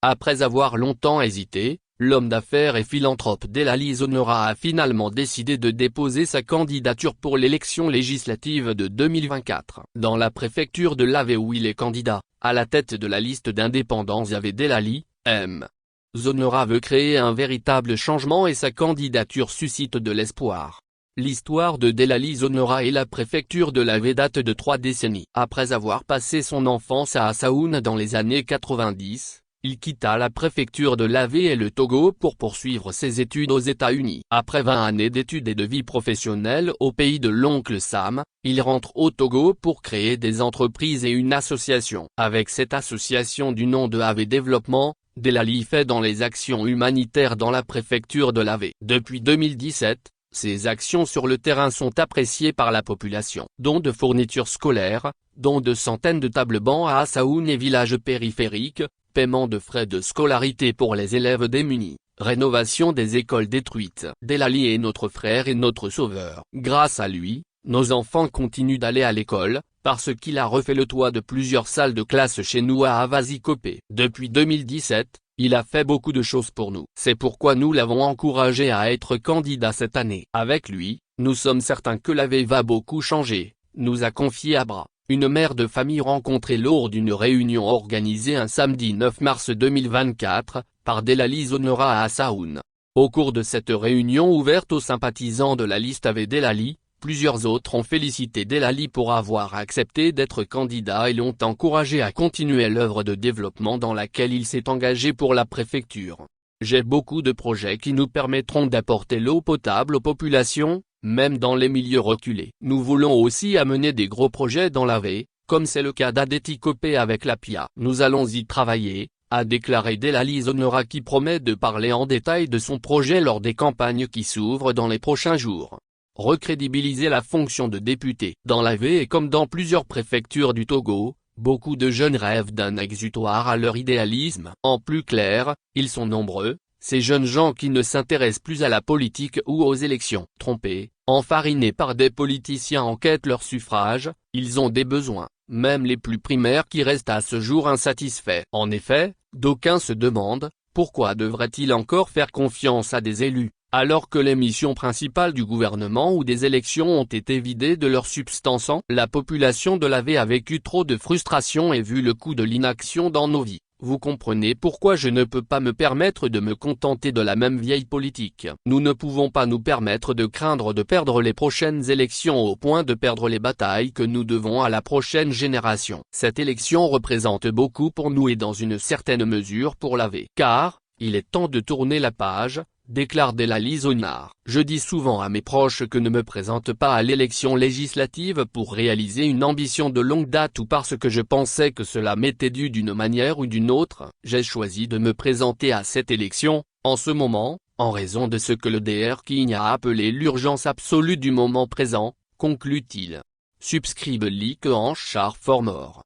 Après avoir longtemps hésité, l'homme d'affaires et philanthrope Delali Zonera a finalement décidé de déposer sa candidature pour l'élection législative de 2024. Dans la préfecture de l'Ave où il est candidat, à la tête de la liste d'indépendants Yahvé Delali, M. Zonera veut créer un véritable changement et sa candidature suscite de l'espoir. L'histoire de Delali Zonera et la préfecture de l'Ave date de 3 décennies. Après avoir passé son enfance à Assaoun dans les années 90, il quitta la préfecture de l'Ave et le Togo pour poursuivre ses études aux États-Unis. Après 20 années d'études et de vie professionnelle au pays de l'oncle Sam, il rentre au Togo pour créer des entreprises et une association. Avec cette association du nom de Ave Développement, Delali fait dans les actions humanitaires dans la préfecture de l'Ave. Depuis 2017, ses actions sur le terrain sont appréciées par la population. Dons de fournitures scolaires, dons de centaines de tables bancs à Assaoun et villages périphériques, paiement de frais de scolarité pour les élèves démunis, rénovation des écoles détruites. Delali est notre frère et notre sauveur. Grâce à lui, nos enfants continuent d'aller à l'école, parce qu'il a refait le toit de plusieurs salles de classe chez nous à Avazikopé. Depuis 2017, il a fait beaucoup de choses pour nous. C'est pourquoi nous l'avons encouragé à être candidat cette année. Avec lui, nous sommes certains que l'Ave va beaucoup changer, nous a confié Abra, une mère de famille rencontrée lors d'une réunion organisée un samedi 9 mars 2024, par Delali Zonera à Assaoun. Au cours de cette réunion ouverte aux sympathisants de la liste Ave Delali, plusieurs autres ont félicité Delali pour avoir accepté d'être candidat et l'ont encouragé à continuer l'œuvre de développement dans laquelle il s'est engagé pour la préfecture. J'ai beaucoup de projets qui nous permettront d'apporter l'eau potable aux populations, même dans les milieux reculés. Nous voulons aussi amener des gros projets dans l'Ave, comme c'est le cas d'Adétikopé avec la PIA. Nous allons y travailler, a déclaré Delali Zonera qui promet de parler en détail de son projet lors des campagnes qui s'ouvrent dans les prochains jours. Recrédibiliser la fonction de député. Dans l'Ave et comme dans plusieurs préfectures du Togo, beaucoup de jeunes rêvent d'un exutoire à leur idéalisme. En plus clair, ils sont nombreux, ces jeunes gens qui ne s'intéressent plus à la politique ou aux élections. Trompés, enfarinés par des politiciens en quête leur suffrage, ils ont des besoins, même les plus primaires qui restent à ce jour insatisfaits. En effet, d'aucuns se demandent, pourquoi devraient-ils encore faire confiance à des élus, alors que les missions principales du gouvernement ou des élections ont été vidées de leur substance. La population de l'Ave a vécu trop de frustration et vu le coût de l'inaction dans nos vies. Vous comprenez pourquoi je ne peux pas me permettre de me contenter de la même vieille politique. Nous ne pouvons pas nous permettre de craindre de perdre les prochaines élections au point de perdre les batailles que nous devons à la prochaine génération. Cette élection représente beaucoup pour nous et dans une certaine mesure pour l'Ave. Car, il est temps de tourner la page, déclare Delali Zonera. Je dis souvent à mes proches que ne me présente pas à l'élection législative pour réaliser une ambition de longue date ou parce que je pensais que cela m'était dû d'une manière ou d'une autre. J'ai choisi de me présenter à cette élection, en ce moment, en raison de ce que le Dr King a appelé l'urgence absolue du moment présent, conclut-il. Subscribe-like en char for more.